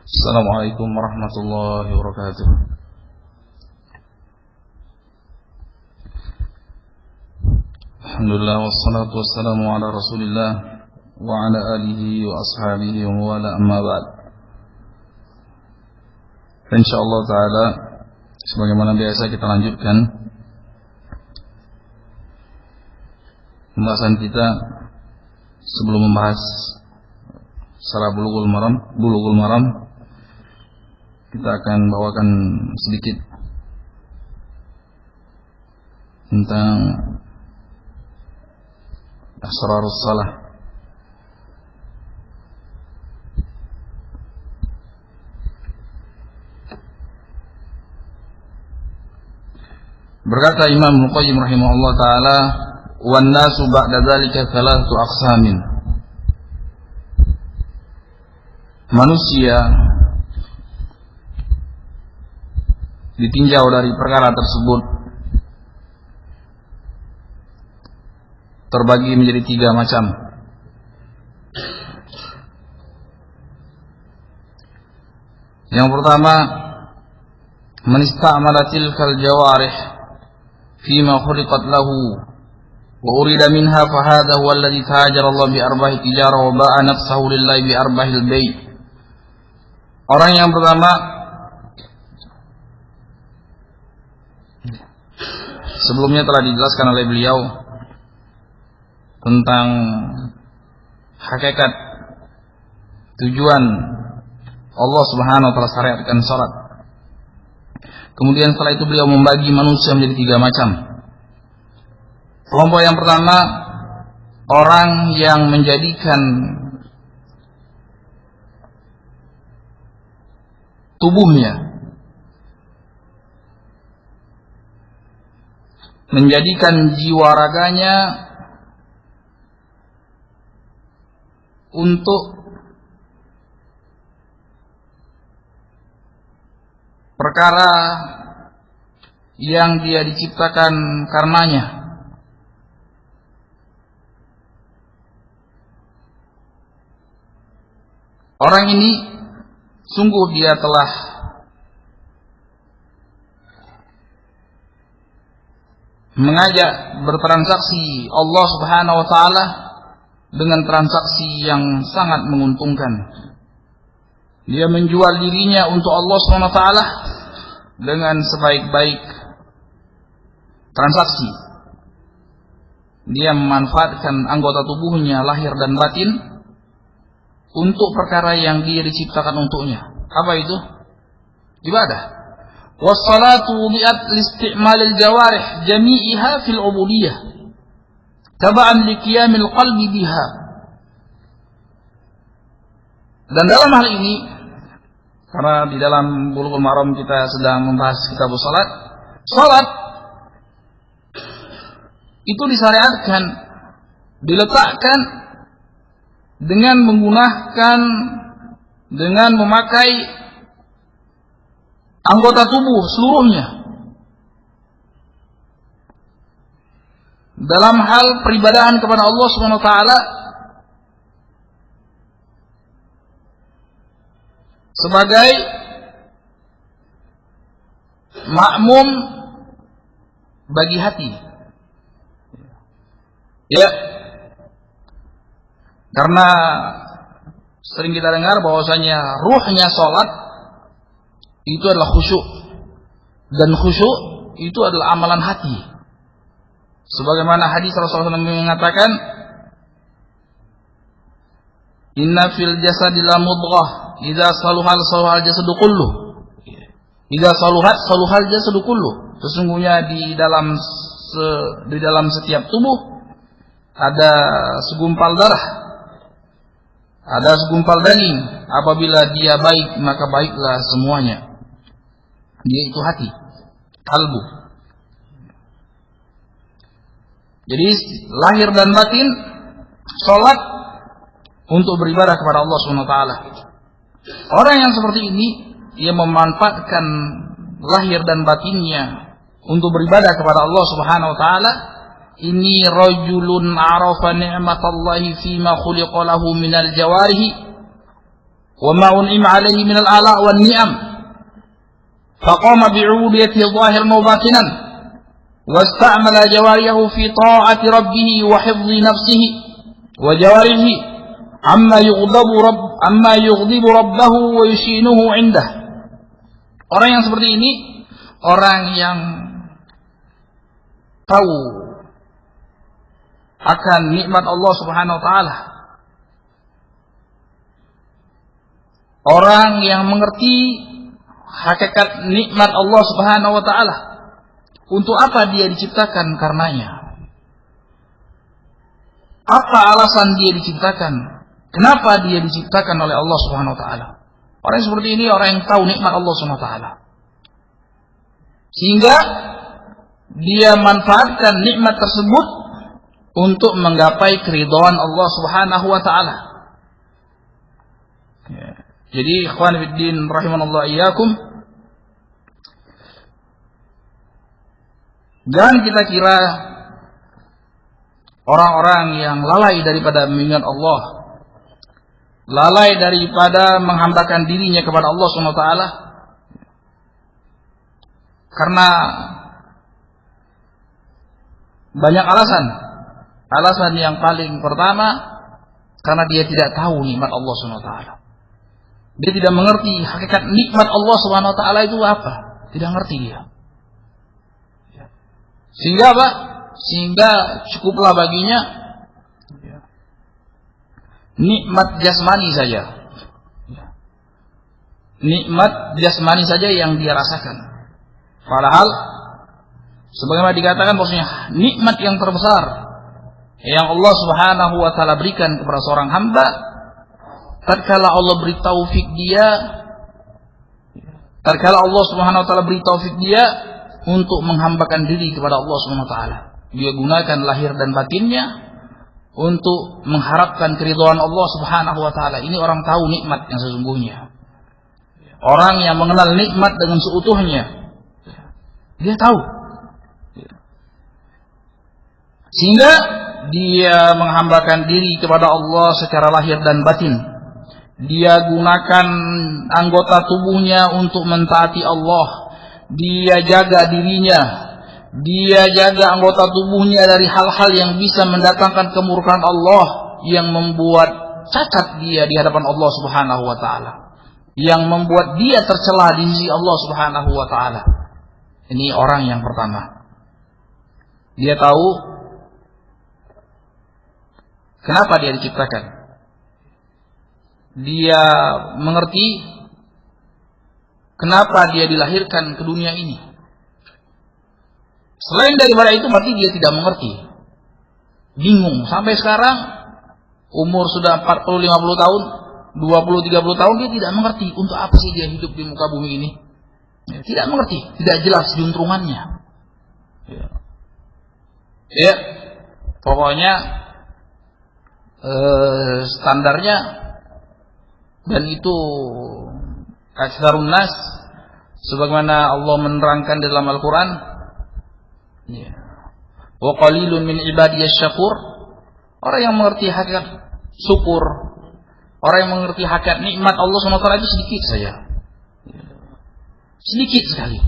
Assalamualaikum warahmatullahi wabarakatuh. Alhamdulillah wassalatu wassalamu ala Rasulillah wa ala alihi wa ashabihi wa wala amma ba'd. Insyaallah taala sebagaimana biasa kita lanjutkan pembahasan kita sebelum membahas Syarah Bulughul Maram. Kita akan bawakan sedikit tentang Asrarus Salah. Berkata Imam Ibnu Qayyim rahimahullah taala, "Wan nasu ba'da dzalika thalathatu aqsamin." Manusia ditinjau dari perkara tersebut terbagi menjadi 3 macam. Yang pertama, man istamala tilkal jawarih fima khuliqat lahu wa urida minha fa hadha huwa alladhi tajara Allah bi arbahi tijarah wa ba'a nafsahu lillahi bi arbahil bay'. Orang yang pertama, sebelumnya telah dijelaskan oleh beliau tentang hakikat tujuan Allah Subhanahu wa taala syariatkan salat. Kemudian setelah itu beliau membagi manusia menjadi 3 macam. Kelompok yang pertama, orang yang menjadikan tubuhnya, menjadikan jiwa raganya untuk perkara yang dia diciptakan karenanya. Orang ini sungguh dia telah mengajak bertransaksi Allah Subhanahu wa taala dengan transaksi yang sangat menguntungkan. Dia menjual dirinya untuk Allah Subhanahu wa taala dengan sebaik-baik transaksi. Dia memanfaatkan anggota tubuhnya lahir dan batin untuk perkara yang dia diciptakan untuknya. Apa itu? Ibadah. Wassalatu wudi'at liisti'malil jawarih jami'iha fil ubudiyah taba'an liqiyamil qalbi biha. Dan dalam hal ini, karena di dalam Bulughul Maram kita sedang membahas kitab salat, salat itu disyariatkan, diletakkan dengan menggunakan, dengan memakai anggota tubuh seluruhnya dalam hal peribadahan kepada Allah Subhanahu wa taala sebagai makmum bagi hati. Ya. Karena sering kita dengar bahwasanya ruhnya salat itu adalah khusyuk, dan khusyuk itu adalah amalan hati. Sebagaimana hadis Rasulullah SAW mengatakan, "Inna fil jasadi la mudghah, idza saluhat saluhal jasadu kulluh. Idza saluhat saluhal jasadu kulluh." Sesungguhnya di dalam setiap tubuh ada segumpal darah, ada segumpal daging. Apabila dia baik, maka baiklah semuanya. Dia itu hati, kalbu. Jadi lahir dan batin salat untuk beribadah kepada Allah Subhanahu wa taala. Orang yang seperti ini, ia memanfaatkan lahir dan batinnya untuk beribadah kepada Allah Subhanahu wa taala. Ini rajulun arafa ni'matallahi fima khuliqa lahu minal jawarihi wa ma un'ima 'alaihi min al-ala' wan ni'am. Faqama bi'ubudiyyati zahiran wa batinan. Wasta'mala jawariyahu fi ta'ati rabbih wa hifdhi nafsihi wa jawarihi amma yughdibu rabbahu wa yushinuhu 'indah. Orang yang seperti ini orang yang tahu akan nikmat Allah Subhanahu wa taala. Orang yang mengerti hakikat nikmat Allah Subhanahu wa taala. Untuk apa dia diciptakan karenanya? Apa alasan dia diciptakan? Kenapa dia diciptakan oleh Allah Subhanahu wa taala? Orang yang seperti ini orang yang tahu nikmat Allah Subhanahu wa taala. Sehingga dia manfaatkan nikmat tersebut untuk menggapai keridhaan Allah Subhanahu wa taala. Jadi ikhwan fillah rahimanallahu iyyakum, jangan kita kira orang-orang yang lalai daripada mengingat Allah, lalai daripada menghambakan dirinya kepada Allah Subhanahu wa taala, karena banyak alasan. Alasan yang paling pertama, karena dia tidak tahu nikmat Allah Subhanahu wa taala. Dia tidak mengerti hakikat nikmat Allah Subhanahu wa taala itu apa. Tidak ngerti dia. Sehingga apa? Sehingga cukuplah baginya nikmat jasmani saja. Nikmat jasmani saja yang dia rasakan. Padahal sebagaimana dikatakan bahwasanya nikmat yang terbesar yang Allah Subhanahu wa taala berikan kepada seorang hamba, tatkala Allah beri taufik dia, tatkala Allah Subhanahu wa taala beri taufik dia untuk menghambakan diri kepada Allah Subhanahu wa taala. Dia gunakan lahir dan batinnya untuk mengharapkan keridhaan Allah Subhanahu wa taala. Ini orang tahu nikmat yang sesungguhnya. Orang yang mengenal nikmat dengan seutuhnya. Dia tahu. Sehingga dia menghambakan diri kepada Allah secara lahir dan batin. Dia gunakan anggota tubuhnya untuk mentaati Allah. Dia jaga dirinya. Dia jaga anggota tubuhnya dari hal-hal yang bisa mendatangkan kemurkaan Allah, yang membuat cacat dia di hadapan Allah Subhanahu wa taala, yang membuat dia tercela di sisi Allah Subhanahu wa taala. Ini orang yang pertama. Dia tahu kenapa dia diciptakan. Dia mengerti kenapa dia dilahirkan ke dunia ini. Selain daripada itu berarti dia tidak mengerti. Bingung. Sampai sekarang umur sudah 40-50 tahun, 20-30 tahun dia tidak mengerti untuk apa sih dia hidup di muka bumi ini. Tidak mengerti, tidak jelas juntrungannya. Ya, pokoknya standarnya, dan itu aktsarun nas, sebagaimana Allah menerangkan dalam Al-Quran, wa qalilun min ibadiyasy syakur. Orang yang mengerti hakikat syukur, orang yang mengerti hakikat nikmat Allah SWT itu sedikit saja. Sedikit sekali.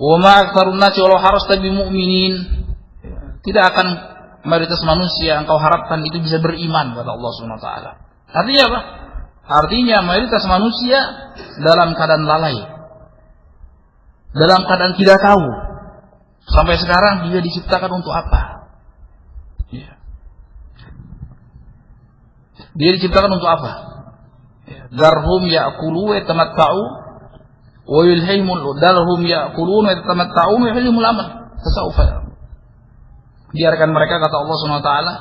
Wa ma aktsarun nasi walau harasta bimu'minin. Tidak akan mayoritas manusia engkau harapkan itu bisa beriman kepada Allah Subhanahu wa taala. Artinya apa? Artinya mayoritas manusia dalam keadaan lalai. Dalam keadaan tidak tahu. Sampai sekarang dia diciptakan untuk apa? Dia diciptakan untuk apa? Darhum ya'kulu wa yatamatta'u wa yulhimul darhum ya'kulun wa yatamatta'u wa yulhimul amal. Tasawuf. Biarkan mereka, kata Allah Subhanahu wa taala,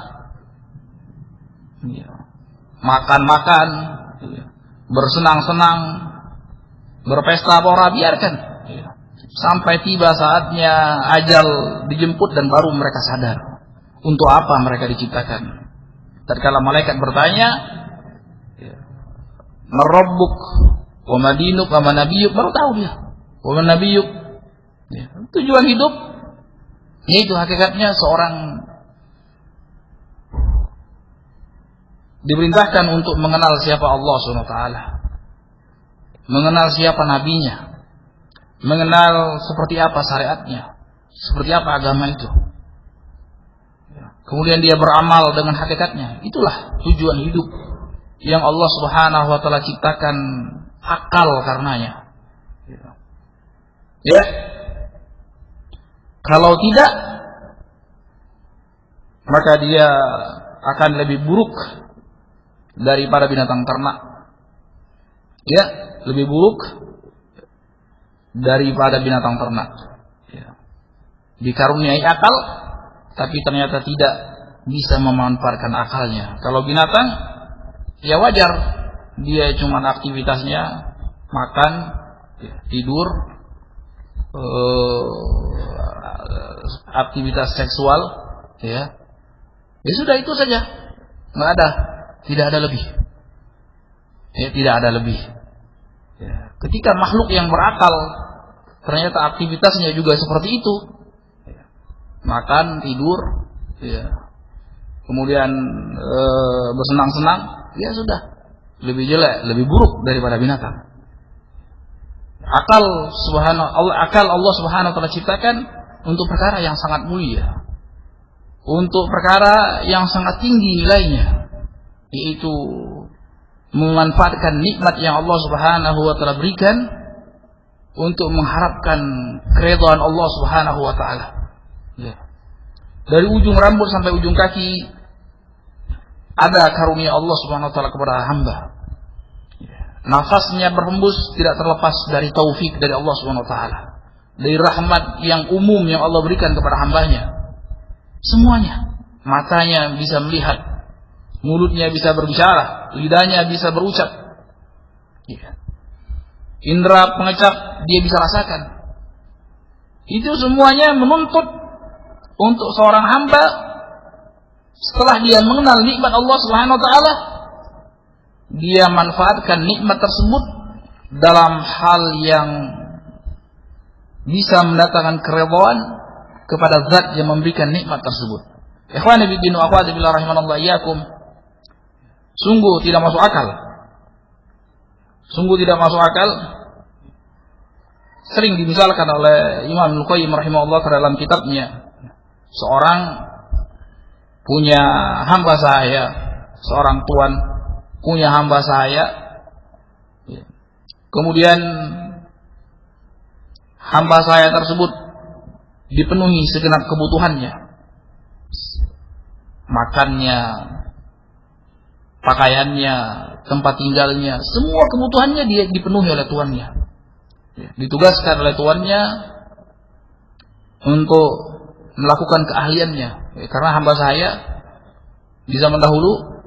makan-makan, bersenang-senang, berpesta pora, biarkan sampai tiba saatnya ajal dijemput dan baru mereka sadar untuk apa mereka diciptakan. Tatkala malaikat bertanya, "Marabbuk wa madinuk wa manabiyuk?" baru tahu dia. Wa manabiyuk. Tujuan hidup itu hakikatnya seorang diperintahkan untuk mengenal siapa Allah SWT, mengenal siapa nabinya, mengenal seperti apa syariatnya, seperti apa agama itu. Kemudian dia beramal dengan hakikatnya. Itulah tujuan hidup yang Allah Subhanahu wa taala ciptakan akal karenanya. Ya. Kalau tidak, maka dia akan lebih buruk daripada binatang ternak. Ya, lebih buruk daripada binatang ternak. Ya. Dikaruniai akal, tapi ternyata tidak bisa memanfaatkan akalnya. Kalau binatang, ya wajar, dia cuma aktivitasnya makan, tidur, aktivitas seksual, ya sudah itu saja, tidak ada lebih, ya tidak ada lebih. Ya. Ketika makhluk yang berakal ternyata aktivitasnya juga seperti itu, makan, tidur, ya. Kemudian bersenang-senang, ya sudah, lebih jelek, lebih buruk daripada binatang. Akal Allah Subhanahu wa taala ciptakan untuk perkara yang sangat mulia, untuk perkara yang sangat tinggi nilainya, yaitu memanfaatkan nikmat yang Allah Subhanahu wa taala berikan untuk mengharapkan keridhaan Allah Subhanahu wa taala. Ya. Dari ujung rambut sampai ujung kaki ada karunia Allah Subhanahu wa taala kepada hamba. Nafasnya berhembus tidak terlepas dari taufik dari Allah Subhanahu wa taala, dari rahmat yang umum yang Allah berikan kepada hambanya. Semuanya, matanya bisa melihat, mulutnya bisa berbicara, lidahnya bisa berucap. Indera pengecap dia bisa rasakan. Itu semuanya menuntut untuk seorang hamba setelah dia mengenal nikmat Allah Subhanahu wa taala, dia manfaatkan nikmat tersebut dalam hal yang bisa mendatangkan keridhaan kepada zat yang memberikan nikmat tersebut. Ikhwani fiddin wa akhwati fillah rahimanallahu iyyakum. Sungguh tidak masuk akal. Sungguh tidak masuk akal. Sering dimisalkan oleh Imam Al-Qayyim rahimahullah dalam kitabnya. Seorang punya hamba sahaya, seorang tuan punya hamba sahaya, kemudian hamba sahaya tersebut dipenuhi segenap kebutuhannya, makannya, pakaiannya, tempat tinggalnya, semua kebutuhannya dia dipenuhi oleh tuannya. Ditugaskan oleh tuannya untuk melakukan keahliannya, karena hamba sahaya di zaman dahulu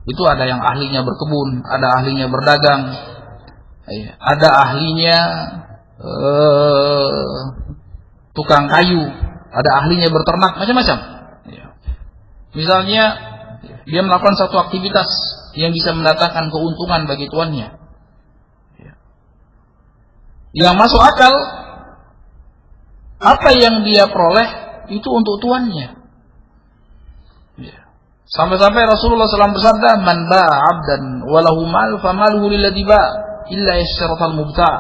itu ada yang ahlinya berkebun, ada ahlinya berdagang, ada ahlinya tukang kayu, ada ahlinya berternak, macam-macam. Misalnya dia melakukan satu aktivitas yang bisa mendatangkan keuntungan bagi tuannya. Yang masuk akal, apa yang dia peroleh itu untuk tuannya. Sampai-sampai Rasulullah SAW bersabda, "Man ba'a 'abdan wa lahu mal famaluhu lilladzi ba'a illa yasyaratal mubta'."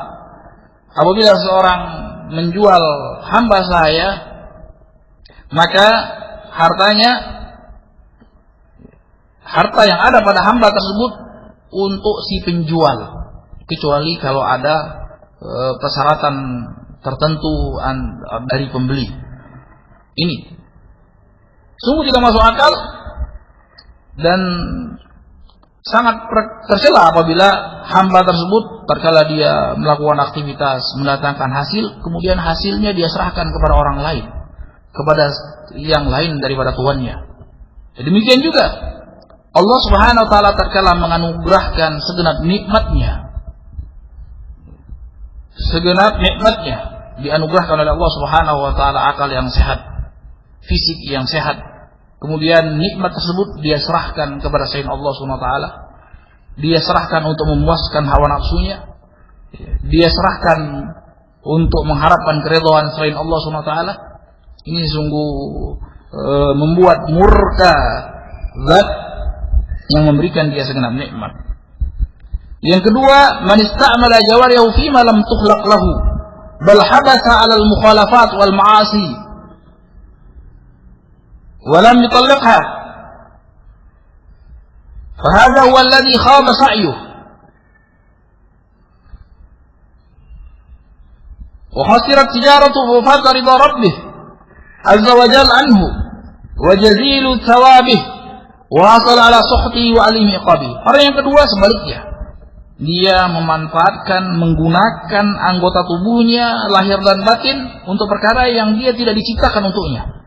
Apabila seorang menjual hamba sahaya, maka harta yang ada pada hamba tersebut untuk si penjual, kecuali kalau ada persyaratan tertentu dari pembeli. Ini sungguh tidak masuk akal dan sangat tercela apabila hamba tersebut tatkala dia melakukan aktivitas mendatangkan hasil, kemudian hasilnya dia serahkan kepada orang lain, kepada yang lain daripada tuannya. Demikian juga Allah Subhanahu wa taala tatkala menganugerahkan segenap nikmatnya dianugerahkan oleh Allah Subhanahu wa taala akal yang sehat, fisik yang sehat. Kemudian nikmat tersebut dia serahkan kepada selain Allah Subhanahu wa taala. Dia serahkan untuk memuaskan hawa nafsunya. Dia serahkan untuk mengharapkan keridhaan selain Allah Subhanahu wa taala. Ini sungguh membuat murka zat yang memberikan dia segenap nikmat. Yang kedua, man ista'mala jawarihi fi ma lam tukhlaq lahu bal habatha 'ala al-mukhalafat wal ma'asi wa lam yutalliqha fa hadha huwa alladhi khaba sa'yuhu wa khasirat tijaratuhu wa fata ridha rabbih azza wa jalla anhu wa jazilu thawabih wa hasala 'ala suhti wa alimi iqabi. Orang yang kedua sebaliknya, dia memanfaatkan, menggunakan anggota tubuhnya, lahir dan batin, untuk perkara yang dia tidak diciptakan untuknya.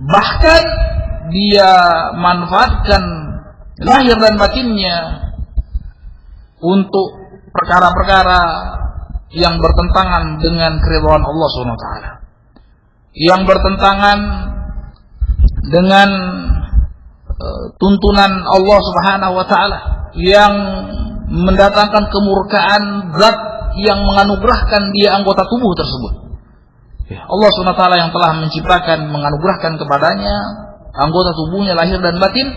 Bahkan dia manfaatkan lahir dan batinnya untuk perkara-perkara yang bertentangan dengan keridhaan Allah SWT, yang bertentangan dengan tuntunan Allah Subhanahu wa taala, yang mendatangkan kemurkaan zat yang menganugerahkan dia anggota tubuh tersebut. Allah Subhanahu wa taala yang telah menciptakan, menganugerahkan kepadanya anggota tubuhnya lahir dan batin,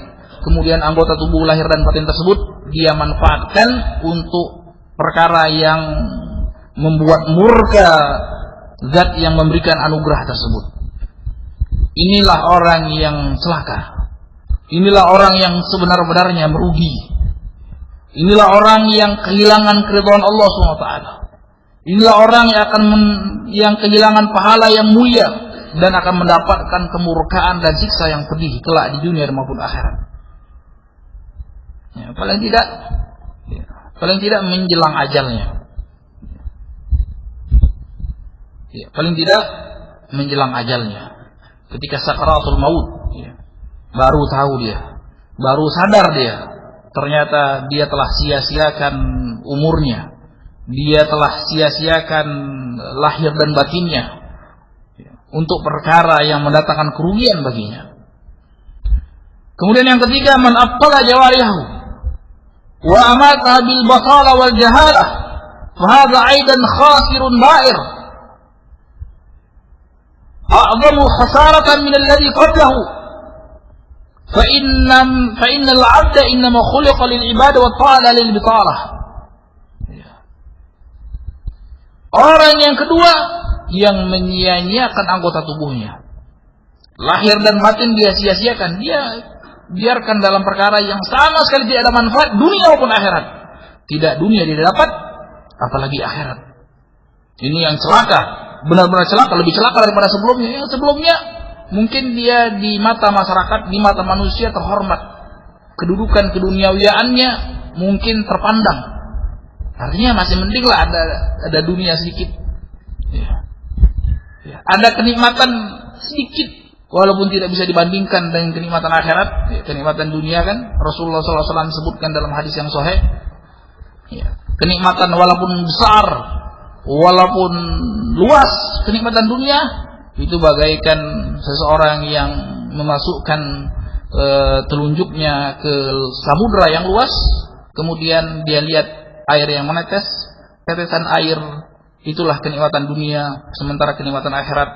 kemudian anggota tubuh lahir dan batin tersebut dia manfaatkan untuk perkara yang membuat murka zat yang memberikan anugerah tersebut. Inilah orang yang celaka. Inilah orang yang sebenar-benarnya merugi. Inilah orang yang kehilangan keridhaan Allah SWT. Inilah orang yang kehilangan pahala yang mulia dan akan mendapatkan kemurkaan dan siksa yang pedih kelak di dunia maupun akhirat. Ya, paling tidak menjelang ajalnya. Ya, paling tidak menjelang ajalnya. Ketika sakaratul maut, ya, baru tahu dia, baru sadar dia, ternyata dia telah sia-siakan umurnya, dia telah sia-siakan lahir dan batinnya untuk perkara yang mendatangkan kerugian baginya. Kemudian yang ketiga, man abtala jawarihu wa amataha bil batala wal jahalah fa hadha aidan khasirun ba'ir a'zamu khasaratan min alladhi qablahu. فإن العبد إنما خلق للعبادة والطاعة للبطالة. Orang yang kedua yang menyia-nyiakan anggota tubuhnya, lahir dan batin dia sia-siakan, dia biarkan dalam perkara yang sama sekali tidak ada manfaat dunia maupun akhirat. Tidak dunia dia dapat, apalagi akhirat. Ini yang celaka, benar-benar celaka, lebih celaka daripada sebelumnya. Yang sebelumnya mungkin dia di mata masyarakat, di mata manusia terhormat, kedudukan keduniawiannya mungkin terpandang, artinya masih mending lah ada dunia sedikit, ya. Ada kenikmatan sedikit, walaupun tidak bisa dibandingkan dengan kenikmatan akhirat, ya, kenikmatan dunia kan Rasulullah SAW sebutkan dalam hadis yang sahih, ya, kenikmatan walaupun besar, walaupun luas kenikmatan dunia itu bagaikan seseorang yang memasukkan telunjuknya ke samudra yang luas, kemudian dia lihat air yang menetes, tetesan air itulah kenikmatan dunia, sementara kenikmatan akhirat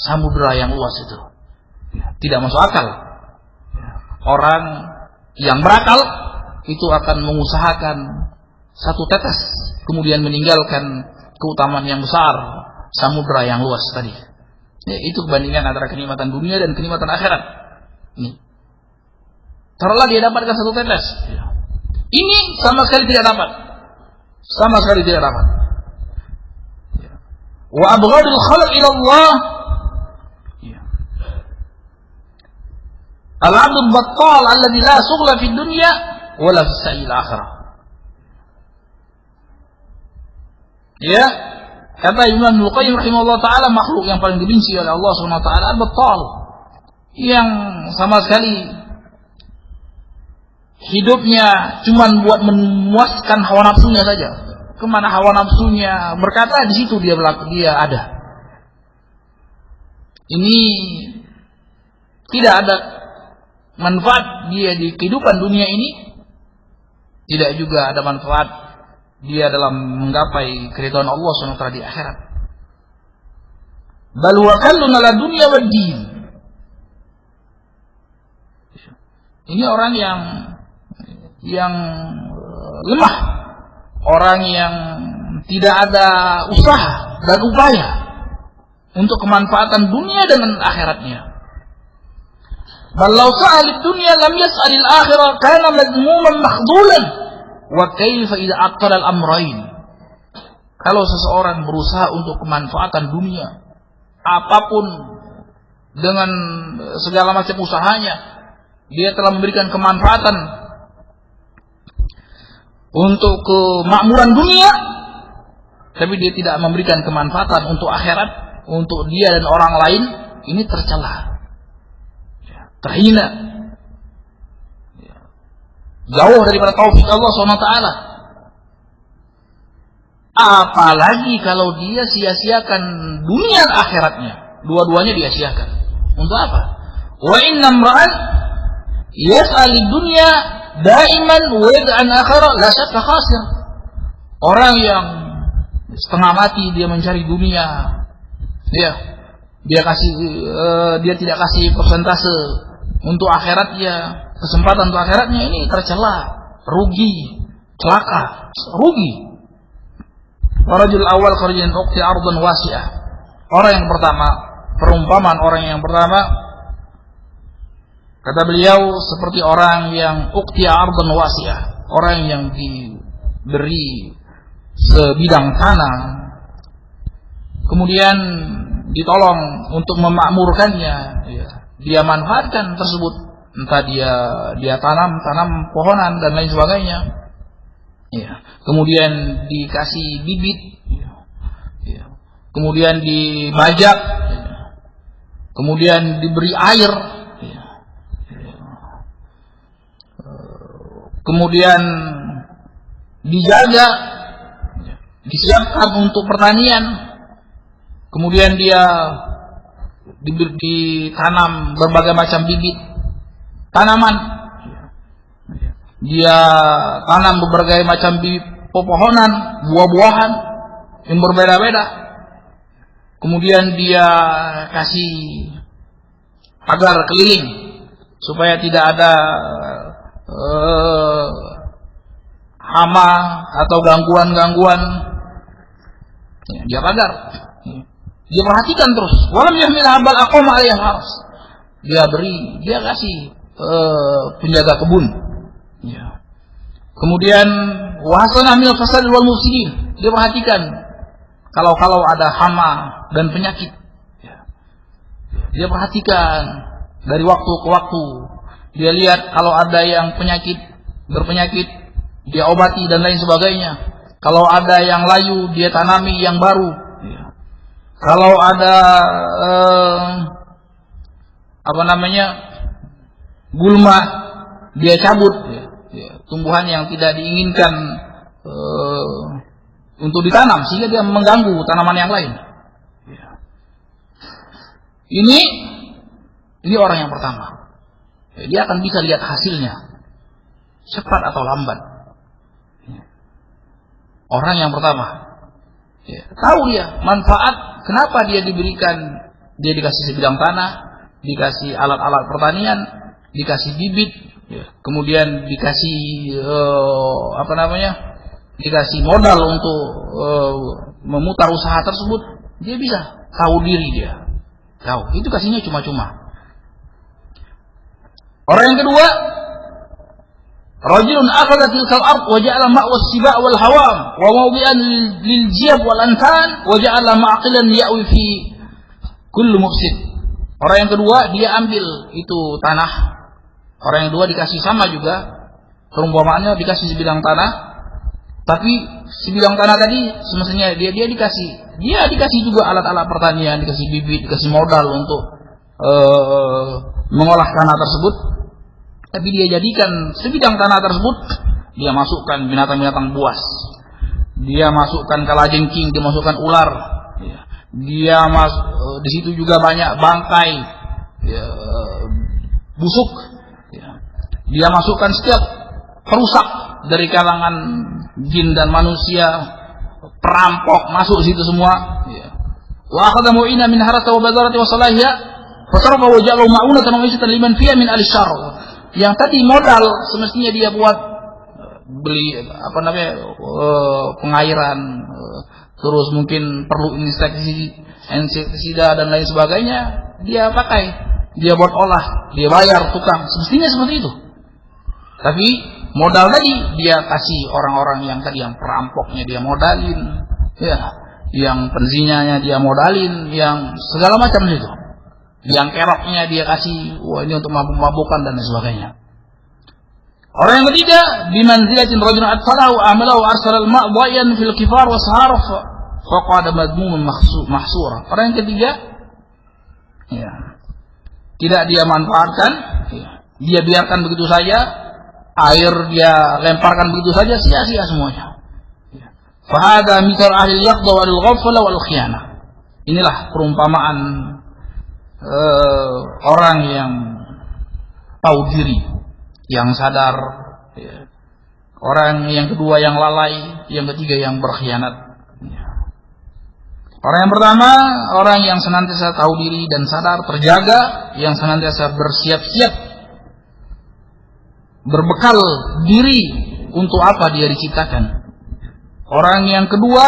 samudra yang luas itu. Tidak masuk akal. Orang yang berakal itu akan mengusahakan satu tetes, kemudian meninggalkan keutamaan yang besar, samudra yang luas tadi. Ya, itu perbandingan antara kenikmatan dunia dan kenikmatan akhirat. Ini. Taruhlah dia dapatkan satu tetes. Ya. Ini sama sekali tidak dapat. Sama sekali tidak dapat. Ya. Wa abghadul khalq ila Allah. Ya. Al-'abdul battal alladhi la sughla fid dunya wa la fis sa'il akhirah. Ya. Kata Imam Ibnu Qayyim rahimahullah ta'ala, makhluk yang paling dibenci oleh Allah SWT al-battal, yang sama sekali hidupnya cuma buat memuaskan hawa nafsunya saja. Kemana hawa nafsunya berkata, di situ dia ada. Ini tidak ada manfaat dia di kehidupan dunia ini, tidak juga ada manfaat dia dalam menggapai keridhaan Allah SWT di akhirat. Bal wa kallun ala dunya wad din. Ini orang yang lemah, orang yang tidak ada usaha dan upaya untuk kemanfaatan dunia dan akhiratnya. Balau sa'alid dunya lam yas'alil akhirah kana madmuman makhdulan wa kaifa idza aqtala al-amrayn. Kalau seseorang berusaha untuk kemanfaatan dunia, apapun dengan segala macam usahanya, dia telah memberikan kemanfaatan untuk kemakmuran dunia, tapi dia tidak memberikan kemanfaatan untuk akhirat, untuk dia dan orang lain, ini tercela, terhina, jauh daripada taufik Allah SWT. Apalagi kalau dia sia-siakan dunia dan akhiratnya, dua-duanya dia siakan. Untuk apa? Wa inna imra'an yas'ali dunya daiman wa yad'an akhirah la syakka khasir. Orang yang setengah mati dia mencari dunia, dia tidak kasih persentase untuk akhiratnya, kesempatan untuk akhiratnya, ini tercela, rugi, celaka, rugi. Warajul awal kharijan uqti ardan wasi'ah. Orang yang pertama, perumpamaan orang yang pertama, kata beliau, seperti orang yang uqti ardan wasi'ah, orang yang diberi sebidang tanah, kemudian ditolong untuk memakmurkannya, dia manfaatkan tersebut, entah dia tanam pohonan dan lain sebagainya. Kemudian dikasih bibit, kemudian dibajak, kemudian diberi air, kemudian dijaga, disiapkan untuk pertanian, kemudian dia ditanam berbagai macam bibit tanaman. Dia tanam berbagai macam pepohonan, buah-buahan yang berbeda-beda. Kemudian dia kasih pagar keliling supaya tidak ada hama atau gangguan-gangguan. Dia pagar. Dia perhatikan terus. Walam yahmil habal aqama alaiha haras. Dia kasih penjaga kebun. Kemudian wahasana minal fasad wal mufsidin. Dia perhatikan kalau ada hama dan penyakit. Dia perhatikan dari waktu ke waktu. Dia lihat kalau ada yang berpenyakit, dia obati dan lain sebagainya. Kalau ada yang layu, dia tanami yang baru. Kalau ada gulma, dia cabut. Tumbuhan yang tidak diinginkan untuk ditanam sehingga dia mengganggu tanaman yang lain. Ini orang yang pertama. Dia akan bisa lihat hasilnya cepat atau lambat. Orang yang pertama, tahu dia manfaat. Kenapa dia diberikan? Dia dikasih sebidang tanah, dikasih alat-alat pertanian, dikasih bibit. Kemudian dikasih dikasih modal untuk memutar usaha tersebut, dia bisa tahu diri, dia tahu itu kasihnya cuma-cuma. Orang yang kedua, rajulun akhadha tilkal ard wa ja'ala ma'wa as-siba' wal hawam wa mawdi'an lil jiyab wal antan wa ja'ala ma'qilan ya'wi fi kulli mufsid. Orang yang kedua, dia ambil itu tanah. Orang yang kedua dikasih sama juga, perumpamaannya dikasih sebidang tanah, tapi sebidang tanah tadi semestinya dia dikasih juga alat-alat pertanian, dikasih bibit, dikasih modal untuk mengolah tanah tersebut. Tapi dia jadikan sebidang tanah tersebut, dia masukkan binatang-binatang buas, dia masukkan kalajengking, dia masukkan ular, di situ juga banyak bangkai busuk. Dia masukkan setiap perusak dari kalangan jin dan manusia, perampok masuk situ semua. Wa akhadha mu'ina min harata wa badarati wa salahiyya fa sarafa wa ja'alahu ma'unatan wa isatan liman fiha min al-syarr. Yang tadi modal semestinya dia buat beli pengairan, terus mungkin perlu insektisida dan lain sebagainya, dia pakai, dia buat olah, dia bayar tukang, semestinya seperti itu. Tapi modal tadi dia kasih orang-orang yang tadi, yang perampoknya dia modalin, ya, yang penzinanya dia modalin, yang segala macam itu, yang keroknya dia kasih, wah ini untuk mabuk-mabukan dan lain sebagainya. Orang yang ketiga, bimanzilatin rajulun atfalahu amalahu arsala al-ma' dhayan fil kifar wa saharaf faqad madmumun mahsura. Orang yang ketiga, ya, tidak dia manfaatkan, ya, dia biarkan begitu saja, air dia lemparkan begitu saja, sia-sia semuanya. Fa hadza mithal ahli al-yaqda wal ghafla wal khiyanah. Inilah perumpamaan orang yang tahu diri, yang sadar, ya. Orang yang kedua yang lalai, yang ketiga yang berkhianat, ya. Orang yang pertama, orang yang senantiasa tahu diri dan sadar, terjaga, yang senantiasa bersiap-siap, berbekal diri untuk apa dia diciptakan. Orang yang kedua,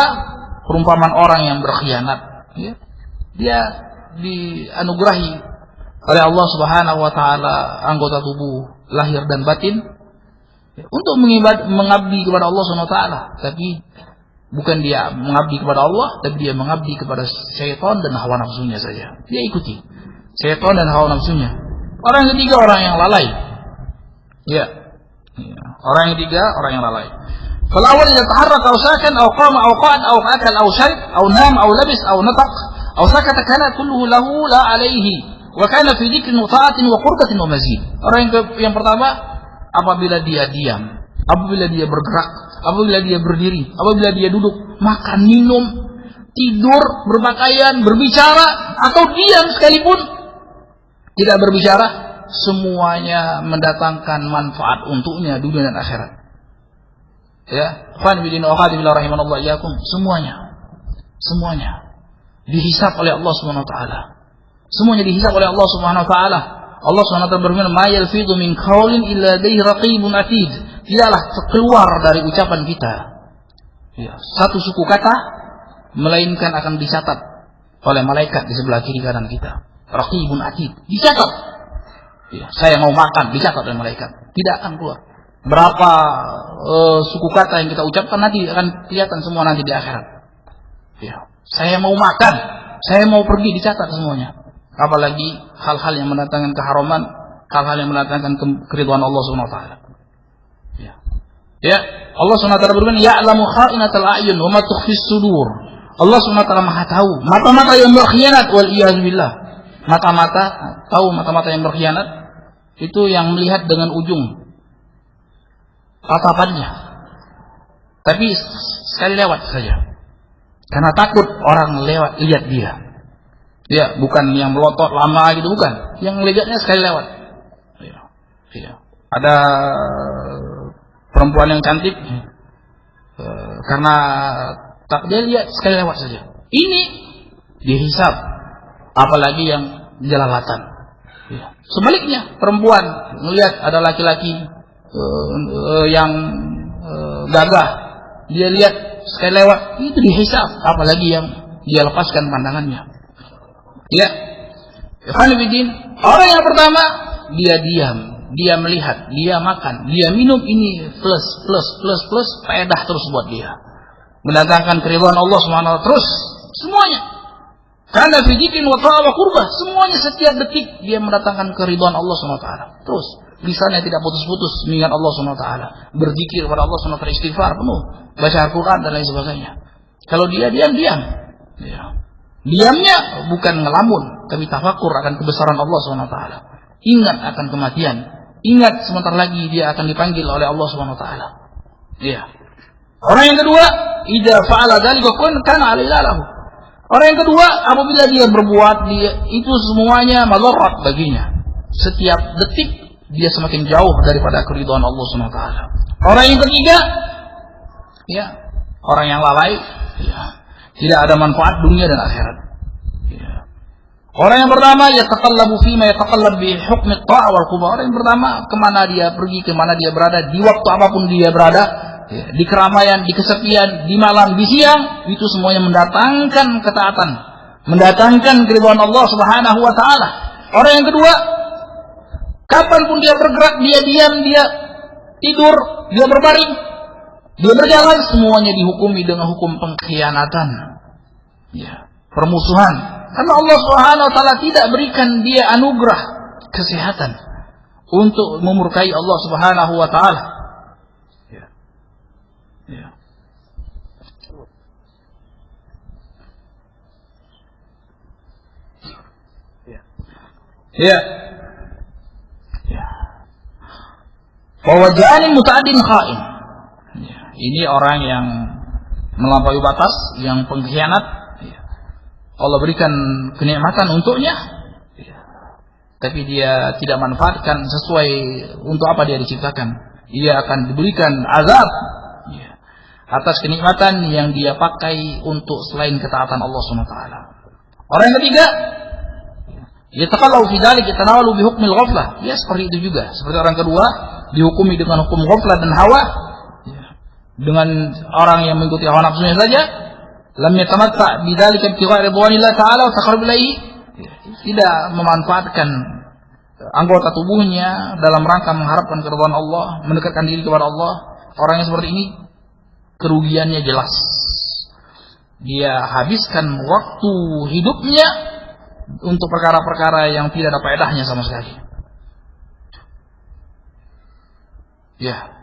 perumpamaan orang yang berkhianat, ya. Dia dianugerahi oleh Allah Subhanahu wa taala anggota tubuh lahir dan batin untuk mengabdi kepada Allah Subhanahu wa taala, tapi bukan dia mengabdi kepada Allah, tapi dia mengabdi kepada syaitan dan hawa nafsunya saja. Dia ikuti syaitan dan hawa nafsunya. Orang yang ketiga, orang yang lalai. Ya. Orang yang ketiga, orang yang lalai. Fal awwal idza taharraka aw sakan aw qama aw qa'ad aw akal aw sharib aw nam aw labis aw nataq aw sakata kana kulluhu lahu la alayhi wa kana fi dhikrin wa ta'atin wa qurbatin wa mazid. Orang yang pertama, apabila dia diam, apabila dia bergerak, apabila dia berdiri, apabila dia duduk, makan, minum, tidur, berpakaian, berbicara, atau diam sekalipun tidak berbicara, semuanya mendatangkan manfaat untuknya dunia dan akhirat. Ya, semuanya dihisab oleh Allah Subhanahu wa taala. Semuanya dihisab oleh Allah Subhanahu wa taala. Allah Subhanahu wa taala berfirman, "Ma yalfidu min qaulin illa ladayhi raqibun atid." Tidaklah keluar dari ucapan kita, ya, satu suku kata melainkan akan dicatat oleh malaikat di sebelah kiri kanan kita. Raqibun atid, dicatat. Ya, saya mau makan, dicatat oleh malaikat. Tidak akan keluar. Berapa suku kata yang kita ucapkan nanti akan kelihatan semua nanti di akhirat. Ya, saya mau makan, saya mau pergi, dicatat semuanya. Apalagi hal-hal yang mendatangkan keharaman, hal-hal yang mendatangkan keridhaan Allah Subhanahu wa taala. Ya, Allah Subhanahu wa taala berfirman, "Ya'lamu kha'inatal a'yun wa ma tukhfis sudur." Allah Subhanahu wa taala Maha tahu mata-mata yang berkhianat, wal iyaz billah. Mata-mata tahu, mata-mata yang berkhianat itu yang melihat dengan ujung tatapannya, tapi sekali lewat saja, karena takut orang lewat lihat dia. Ya, bukan yang melotot lama gitu, bukan. Yang lihatnya sekali lewat. Ya. Ada perempuan yang cantik, karena tak dia lihat sekali lewat saja. Ini dihisab, apalagi yang jelalatan. Ya. Sebaliknya, perempuan melihat ada laki-laki yang gagah, dia lihat sekali lewat, itu dihisab, apalagi yang dia lepaskan pandangannya. Ya, orang yang pertama dia diam, dia melihat, dia makan, dia minum, ini plus faedah terus buat dia, mendatangkan keridhaan Allah Subhanahu wa taala terus semuanya. Karena fi dzikrin wa ta'wa qurbah, semuanya setiap detik dia mendatangkan keridhaan Allah Subhanahu wa taala terus. Lisannya tidak putus-putus mengingat Allah Subhanahu wa taala, berzikir kepada Allah Subhanahu wa taala, istighfar penuh, baca Al-Qur'an dan lain sebagainya. Kalau dia diam, ya. Diamnya bukan ngelamun, tapi tafakur akan kebesaran Allah Subhanahu wa taala. Ingat akan kematian, ingat sebentar lagi dia akan dipanggil oleh Allah Subhanahu wa taala. Iya. Orang yang kedua, idza fa'ala dzalika kana 'alaihi lahu. Orang yang kedua, apabila dia berbuat, dia itu semuanya madarat baginya. Setiap detik dia semakin jauh daripada keridhaan Allah Subhanahu wa taala. Orang yang ketiga, ya, orang yang lalai, ya, tidak ada manfaat dunia dan akhirat. Ya. Orang yang pertama yataqallabu fima yataqallab bi hukmi at-ta'a wal quba. Orang yang pertama kemana dia pergi, kemana dia berada, di waktu apapun dia berada, ya, di keramaian, di kesepian, di malam, di siang, itu semuanya mendatangkan ketaatan, mendatangkan keridhaan Allah Subhanahu wa taala. Orang yang kedua, kapanpun dia bergerak, dia diam, dia tidur, dia berbaring, dia berjalan, semuanya dihukumi dengan hukum pengkhianatan, ya, permusuhan. Karena Allah Subhanahu wa taala tidak berikan dia anugerah kesehatan untuk memurkai Allah Subhanahu wa taala. Ya. Ya. Ya. Ya. Ya. Waja'ani muta'addin kha'in. Ya. Ini orang yang melampaui batas, yang pengkhianat. Allah berikan kenikmatan untuknya, tapi dia tidak manfaatkan sesuai untuk apa dia diciptakan. Dia akan diberikan azab atas kenikmatan yang dia pakai untuk selain ketaatan Allah SWT. Orang yang ketiga, yataqallau fi dzalik yatanawalu bi hukmil ghaflah. Dia seperti itu juga. Seperti orang kedua, dihukumi dengan hukum ghaflah dan hawa. Dengan orang yang mengikuti hawa nafsunya saja, lam yatamatta bidzalika ibtigha' ridwanillah ta'ala wa taqarrub ilaihi, tidak memanfaatkan anggota tubuhnya dalam rangka mengharapkan keridhaan Allah, mendekatkan diri kepada Allah. Orang yang seperti ini kerugiannya jelas. Dia habiskan waktu hidupnya untuk perkara-perkara yang tidak ada faedahnya sama sekali. Ya.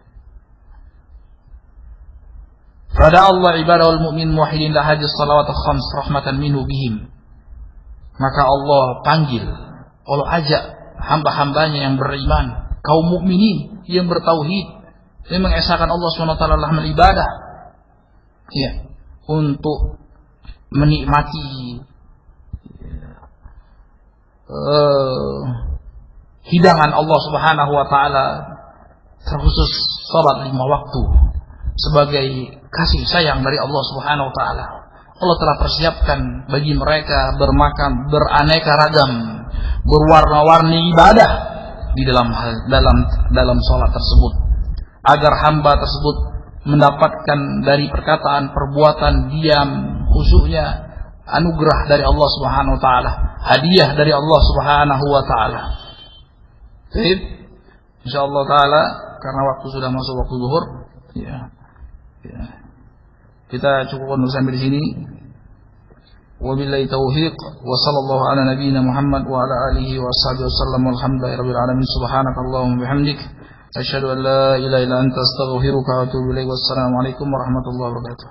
Pada Allah ibadah wal mu'min muwahhidin la hajis salawat khams rahmatan minhu bihim. Maka Allah panggil, Allah ajak hamba-hambanya yang beriman, kaum mukminin yang bertauhid, yang mengesahkan Allah SWT dalam ibadah, ya, untuk menikmati hidangan Allah Subhanahu wa taala, terkhusus salat 5 waktu sebagai kasih sayang dari Allah Subhanahu wa taala. Allah telah persiapkan bagi mereka bermakan beraneka ragam, berwarna-warni ibadah di dalam salat tersebut, agar hamba tersebut mendapatkan dari perkataan, perbuatan, diam, khusyuknya anugerah dari Allah Subhanahu wa taala, hadiah dari Allah Subhanahu wa taala. Baik, insyaallah taala karena waktu sudah masuk waktu zuhur, ya. Kita cukupkan dulu sampai di sini. Wabillahi taufiq wa sallallahu ala nabiyyina Muhammad wa ala alihi wa sahbihi wasallam walhamdulillahi rabbil alamin. Subhanakallahumma bihamdik asyhadu an la ilaha illa anta astaghfiruka wa atubu ilaik. Wassalamu alaikum warahmatullahi wabarakatuh.